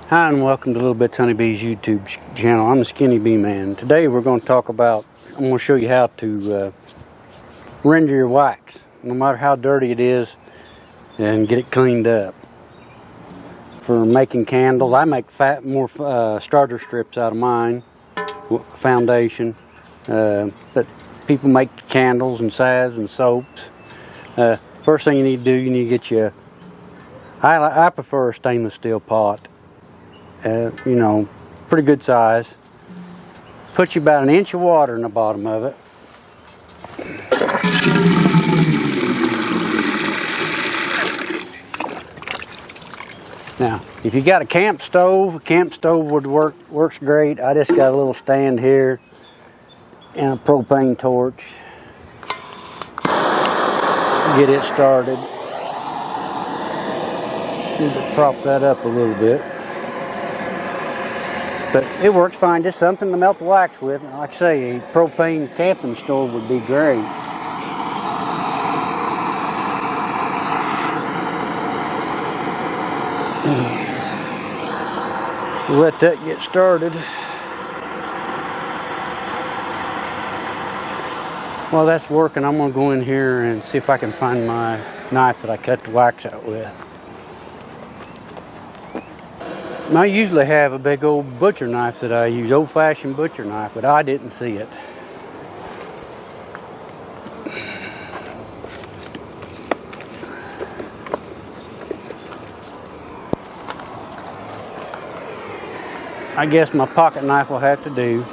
Hi and welcome to Little Bits Honeybees YouTube channel. I'm the Skinny Bee Man. Today we're going to talk about, I'm going to show you how to render your wax, no matter how dirty it is, and get it cleaned up. For making candles, I make more starter strips out of mine, foundation, but people make candles and salves and soaps. First thing you need to do, you need to get you, I prefer a stainless steel pot. You know, pretty good size. Put you about 1 inch of water in the bottom of it. Now, if you got a camp stove would works great. I just got a little stand here and a propane torch. Get it started. Just prop that up a little bit. But it works fine, just something to melt the wax with. Like I say, a propane camping stove would be great. Let that get started. While that's working, I'm going to go in here and see if I can find my knife that I cut the wax out with. I usually have a big old butcher knife that I use, old-fashioned butcher knife, but I didn't see it. I guess my pocket knife will have to do.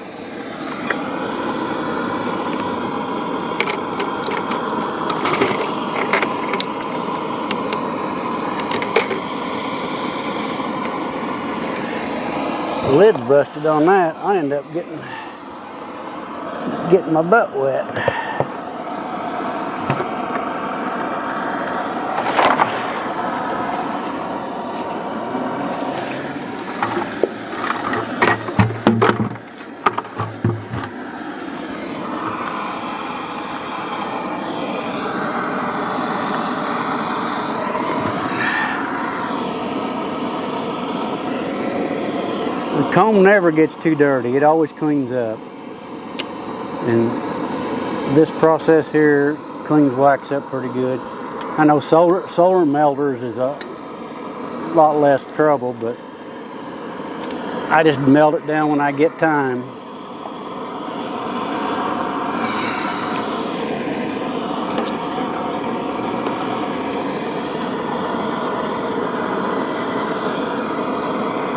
The lid's busted on that. I end up getting my butt wet. The comb never gets too dirty. It always cleans up. And this process here cleans wax up pretty good. I know solar melters is a lot less trouble, but I just melt it down when I get time.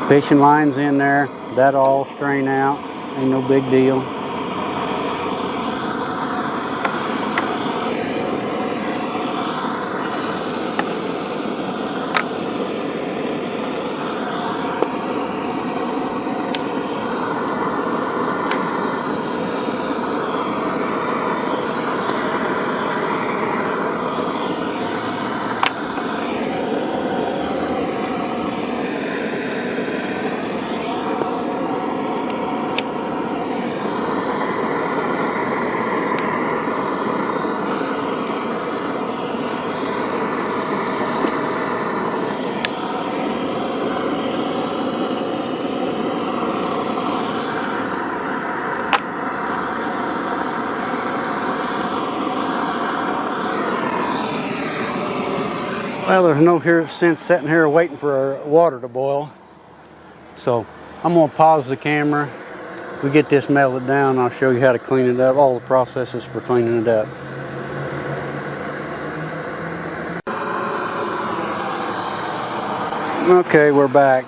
Fishing lines in there, that'll all strain out, ain't no big deal. Well, there's no sense sitting here waiting for our water to boil. So I'm going to pause the camera. We get this melted down, I'll show you how to clean it up, all the processes for cleaning it up. Okay, we're back.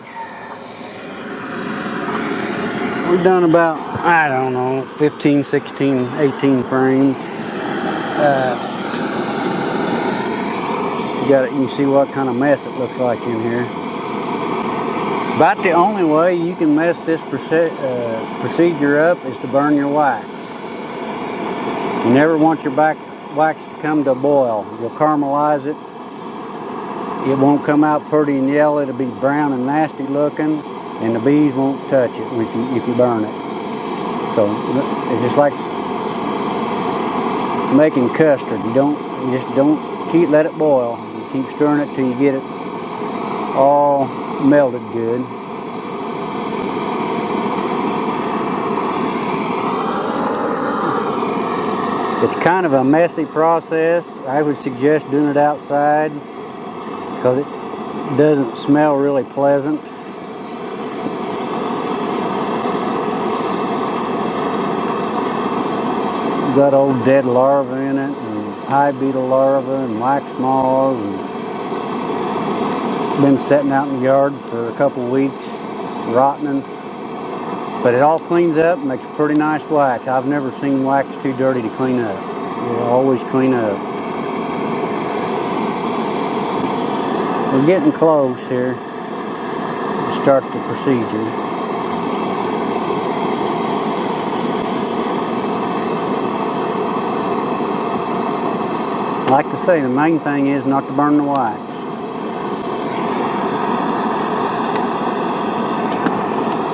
We've done about, I don't know, 15, 16, 18 frames. You can see what kind of mess it looks like in here. About the only way you can mess this procedure up is to burn your wax. You never want your wax to come to a boil. You'll caramelize it. It won't come out pretty and yellow. It'll be brown and nasty looking, and the bees won't touch it if you burn it. So it's just like making custard. You just don't let it boil. Keep stirring it till you get it all melted good. It's kind of a messy process. I would suggest doing it outside because it doesn't smell really pleasant. Got old dead larvae in it, and hive beetle larvae, and wax moths, and been sitting out in the yard for a couple of weeks, rotting. But it all cleans up, makes pretty nice wax. I've never seen wax too dirty to clean up. It'll always clean up. We're getting close here to start the procedure. Like I say, the main thing is not to burn the wax.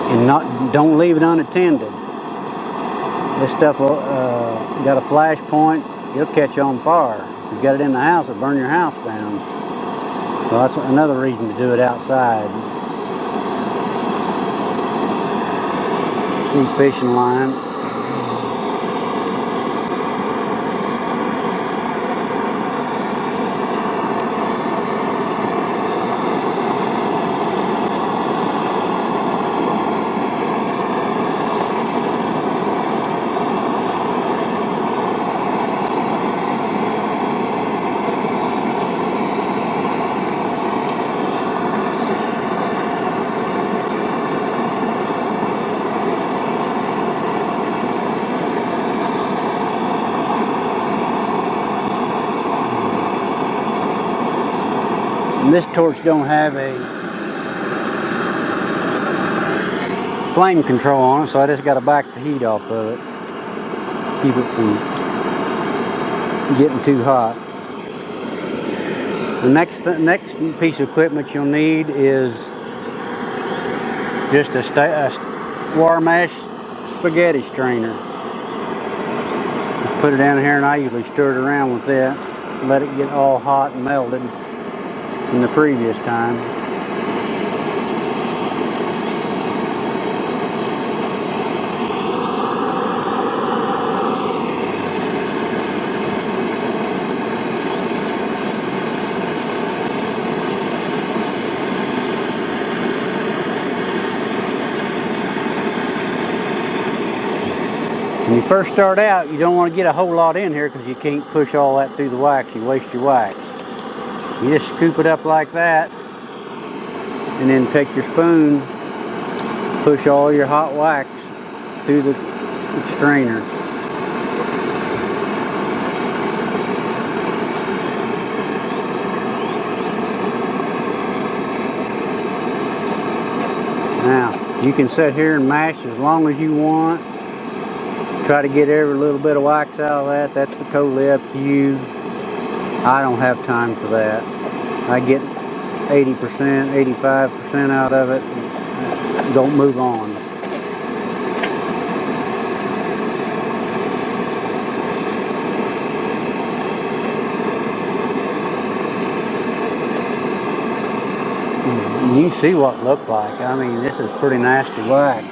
And don't leave it unattended. This stuff got a flash point, it'll catch on fire. If you got it in the house, it'll burn your house down. So that's another reason to do it outside. See fishing line. And this torch don't have a flame control on it, so I just got to back the heat off of it. Keep it from getting too hot. The next piece of equipment you'll need is just a wire mesh spaghetti strainer. Just put it down here, and I usually stir it around with that, let it get all hot and melted from the previous time. When you first start out, you don't want to get a whole lot in here because you can't push all that through the wax. You waste your wax. You just scoop it up like that, and then take your spoon, push all your hot wax through the strainer. Now, you can sit here and mash as long as you want. Try to get every little bit of wax out of that. That's totally up to you. I don't have time for that. I get 80%, 85% out of it. Don't move on. You can see what it looked like. I mean, this is pretty nasty wax.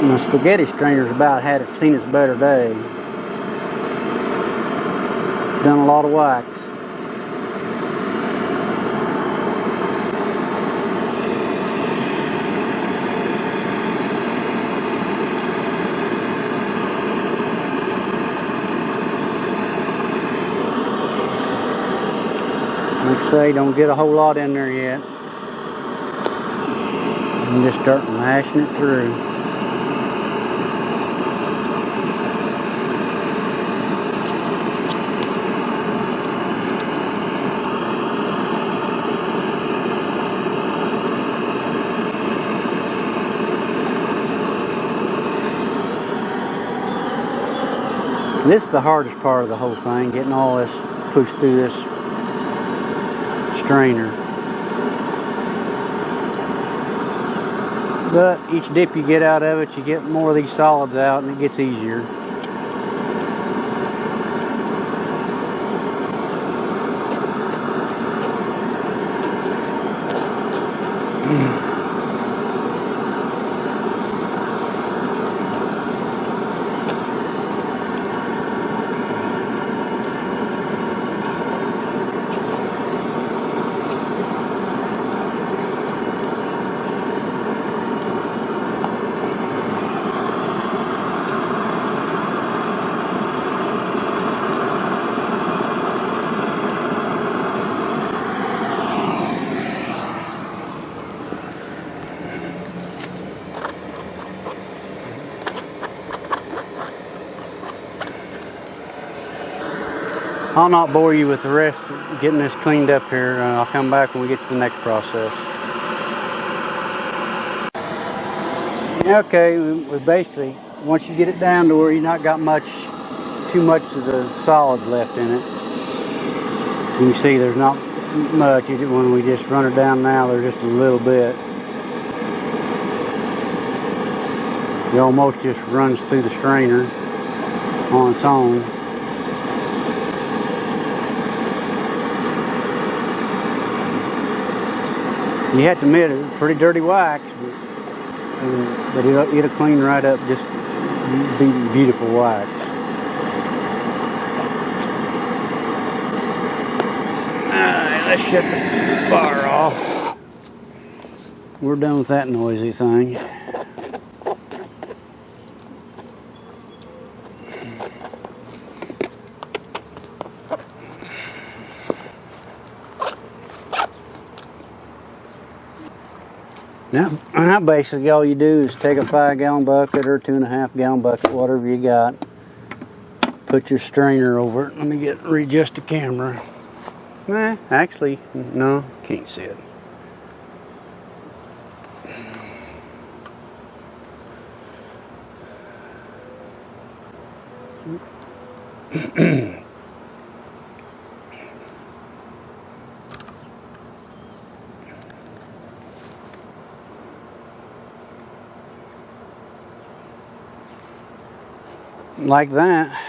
My spaghetti strainer's about seen its better day. Done a lot of wax. Like I say, don't get a whole lot in there yet. I'm just starting mashing it through. This is the hardest part of the whole thing, getting all this pushed through this strainer. But each dip you get out of it, you get more of these solids out and it gets easier. I'll not bore you with the rest of getting this cleaned up here. I'll come back when we get to the next process. Okay, we basically, once you get it down to where you've not got too much of the solids left in it, you can see there's not much. When we just run it down now, there's just a little bit. It almost just runs through the strainer on its own. You have to admit it's pretty dirty wax, but it'll clean right up, just be beautiful wax. Alright, let's shut the fire off. We're done with that noisy thing. Now basically all you do is take a 5-gallon bucket or 2.5-gallon bucket, whatever you got. Put your strainer over it. Let me readjust the camera. Actually, no, can't see it. Like that.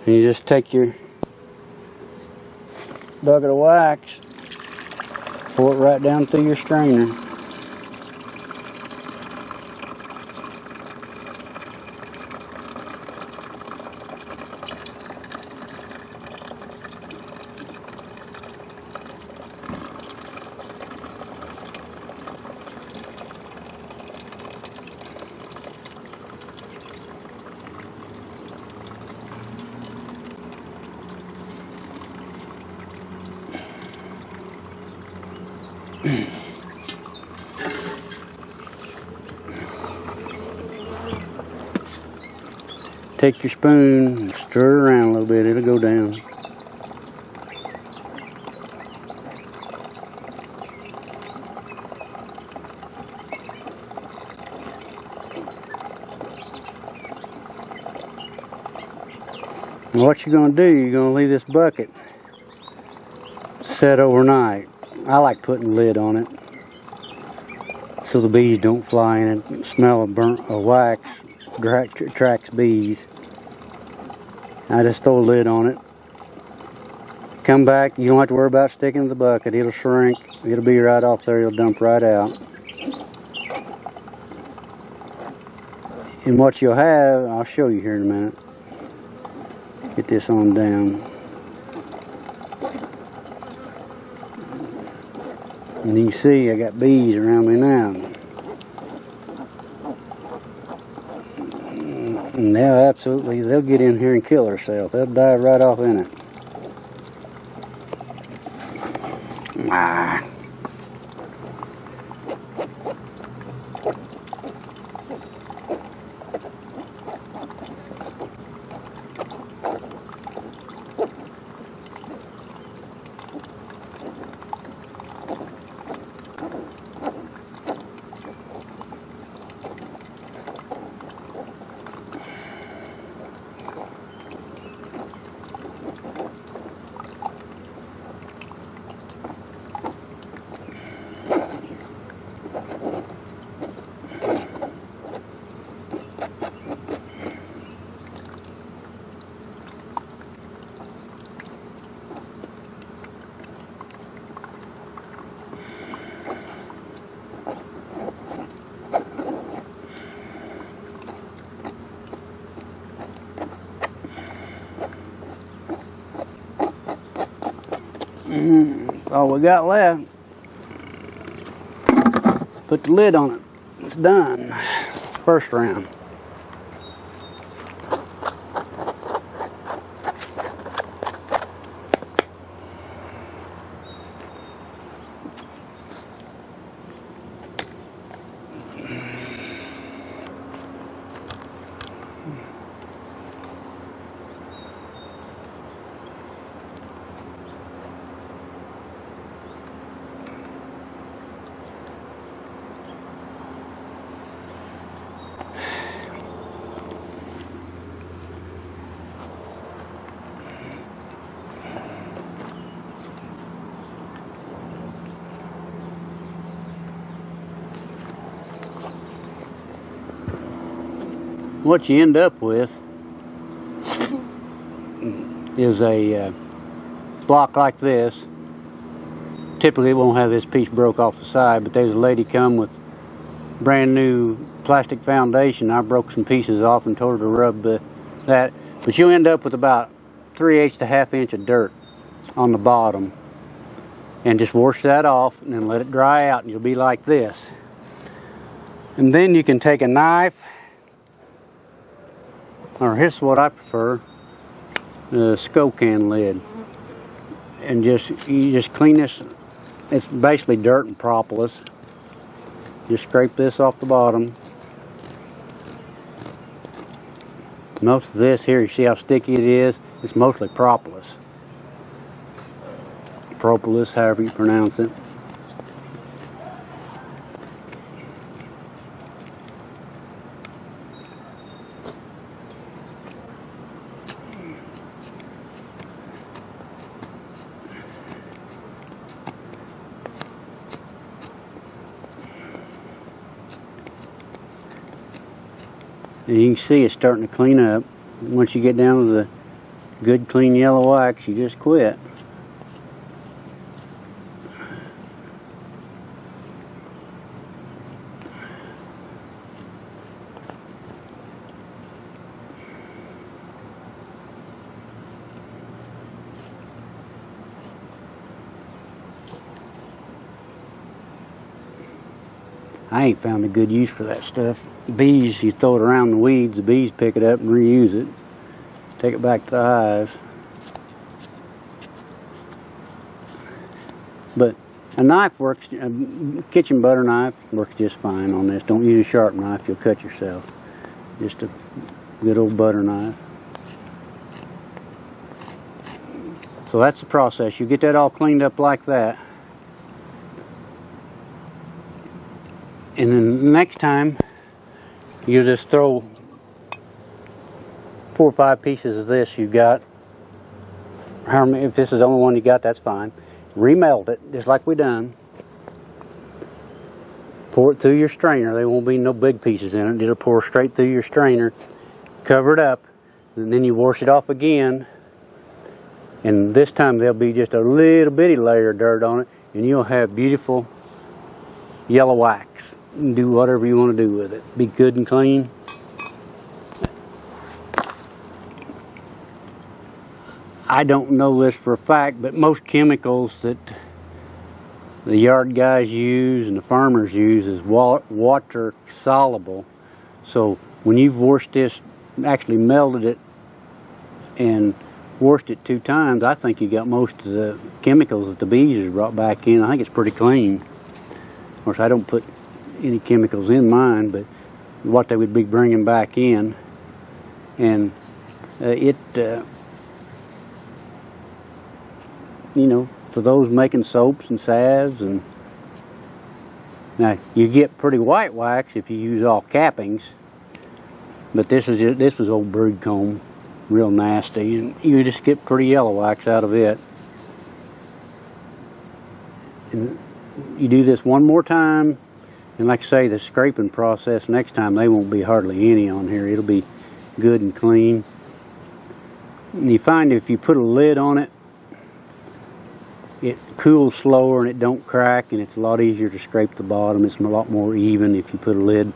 And you just take your bucket of wax, pour it right down through your strainer. Take your spoon and stir it around a little bit, it'll go down. And what you're going to do, you're going to leave this bucket set overnight. I like putting a lid on it so the bees don't fly in it. The smell of burnt wax attracts bees. I just throw a lid on it. Come back, you don't have to worry about sticking to the bucket. It'll shrink. It'll be right off there. It'll dump right out. And what you'll have, I'll show you here in a minute. Get this on down. And you can see I got bees around me now. And they'll get in here and kill themselves. They'll dive right off in it. Ah. That's all we got left. Put the lid on it. It's done. First round. What you end up with is a block like this. Typically it won't have this piece broke off the side, but there's a lady come with brand new plastic foundation. I broke some pieces off and told her to rub that. But you'll end up with about 3/8 to 1/2 inch of dirt on the bottom. And just wash that off and then let it dry out and you'll be like this. And then you can take a knife, or here's what I prefer, the Skokan lid, and you just clean this. It's basically dirt and propolis. Just scrape this off the bottom. Most of this here, you see how sticky it is? It's mostly propolis. Propolis, however you pronounce it. And you can see it's starting to clean up. Once you get down to the good clean yellow wax, you just quit. I ain't found a good use for that stuff. Bees, you throw it around the weeds, the bees pick it up and reuse it. Take it back to the hive. But a knife works, a kitchen butter knife works just fine on this. Don't use a sharp knife, you'll cut yourself. Just a good old butter knife. So that's the process. You get that all cleaned up like that. And then next time, you just throw 4 or 5 pieces of this you got. If this is the only one you got, that's fine. Remelt it, just like we done. Pour it through your strainer. There won't be no big pieces in it. It'll pour straight through your strainer. Cover it up, and then you wash it off again. And this time there'll be just a little bitty layer of dirt on it, and you'll have beautiful yellow wax. You can do whatever you want to do with it. Be good and clean. I don't know this for a fact, but most chemicals that the yard guys use and the farmers use is water soluble. So when you've washed this, actually melted it and washed it 2 times, I think you got most of the chemicals that the bees have brought back in. I think it's pretty clean. Of course, I don't put any chemicals in mine, but what they would be bringing back in. And you know, for those making soaps and salves, and now you get pretty white wax if you use all cappings, but this was old brood comb, real nasty, and you just get pretty yellow wax out of it. And you do this one more time, and like I say, the scraping process next time, they won't be hardly any on here. It'll be good and clean. And you find if you put a lid on it, it cools slower and it don't crack, and it's a lot easier to scrape the bottom. It's a lot more even if you put a lid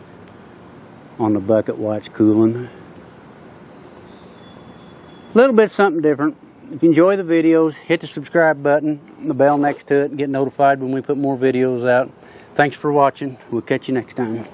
on the bucket while it's cooling. A little bit something different, if you enjoy the videos, hit the subscribe button, the bell next to it, and get notified when we put more videos out. Thanks for watching. We'll catch you next time.